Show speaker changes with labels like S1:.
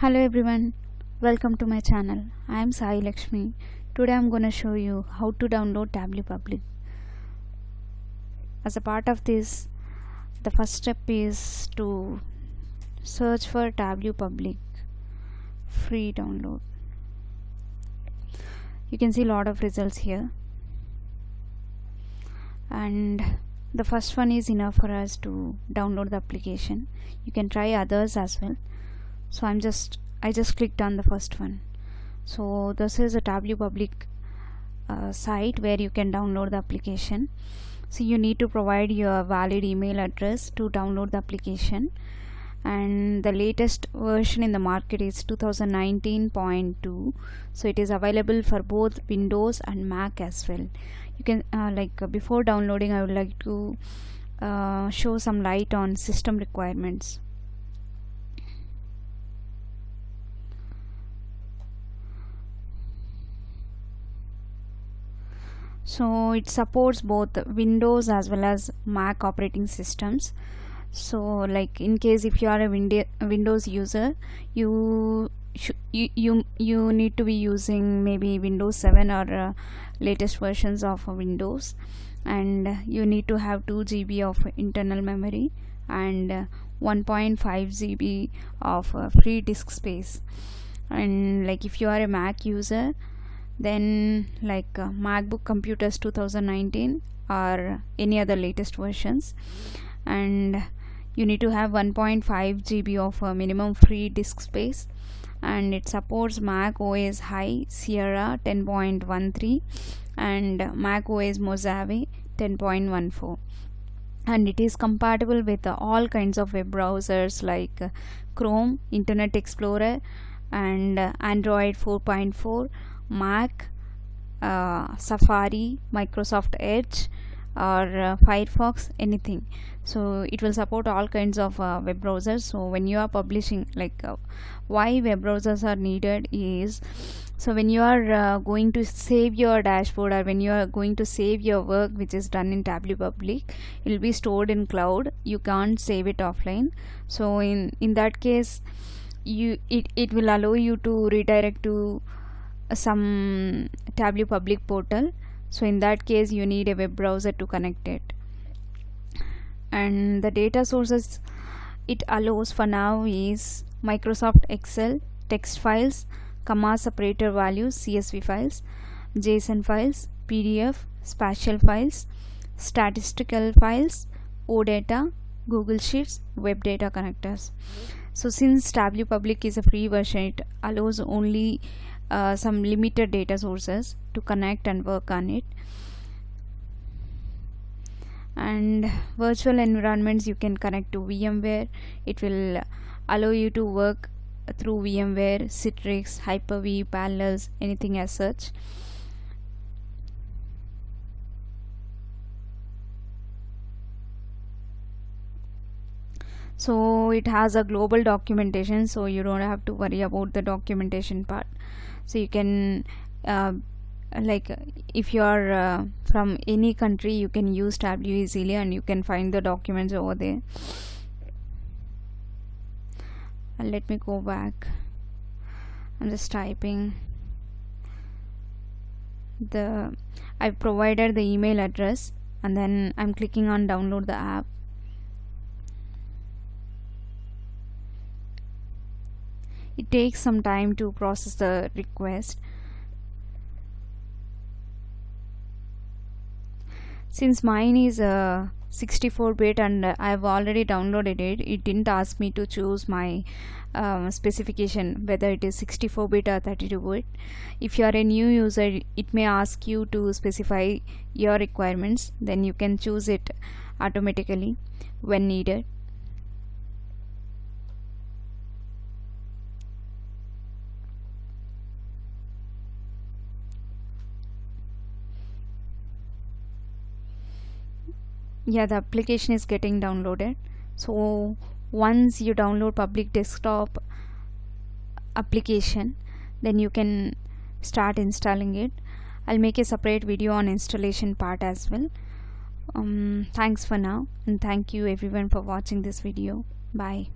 S1: Hello everyone, welcome to my channel. I am Sai Lakshmi. Today I am going to show you how to download Tableau Public. As a part of this, the first step is to search for Tableau Public free download. You can see a lot of results here, and the first one is enough for us to download the application. You can try others as well. So I just clicked on the first one. So this is a Tableau Public site where you can download the application. So you need to provide your valid email address to download the application, and the latest version in the market is 2019.2. so it is available for both Windows and Mac as well. You can before downloading, I would like to show some light on system requirements. So it supports both Windows as well as Mac operating systems. So like in case if you are a Windows user, you need to be using maybe Windows 7 or latest versions of Windows, and you need to have 2 GB of internal memory and 1.5 GB of free disk space. And like if you are a Mac user, then like MacBook computers 2019 or any other latest versions, and you need to have 1.5 GB of minimum free disk space, and it supports Mac OS High Sierra 10.13 and Mac OS Mojave 10.14, and it is compatible with all kinds of web browsers like Chrome, Internet Explorer, and Android 4.4, Mac, Safari, Microsoft Edge, or Firefox, anything. So it will support all kinds of web browsers. So when you are publishing, why web browsers are needed is, so when you are going to save your dashboard, or when you are going to save your work which is done in Tableau Public, it will be stored in cloud. You can't save it offline. So in that case, it will allow you to redirect to some Tableau Public portal. So in that case, you need a web browser to connect it. And the data sources it allows for now is Microsoft Excel, text files, comma separator values, CSV files, JSON files, PDF, spatial files, statistical files, OData, Google Sheets, web data connectors. So since Tableau Public is a free version, it allows only some limited data sources to connect and work on it. And virtual environments, you can connect to VMware. It will allow you to work through VMware, Citrix, Hyper-V, Parallels, anything as such. So it has a global documentation, so you don't have to worry about the documentation part. So you can if you are from any country, you can use Tableau easily, and you can find the documents over there. And let me go back. I'm just typing I've provided the email address, and then I'm clicking on download the app. It takes some time to process the request. Since mine is a 64-bit and I've already downloaded it, it didn't ask me to choose my specification, whether it is 64-bit or 32-bit. If you are a new user, it may ask you to specify your requirements, then you can choose it automatically when needed. Yeah, the application is getting downloaded. So once you download public desktop application, then you can start installing it. I'll make a separate video on installation part as well. Thanks for now, and thank you everyone for watching this video. Bye.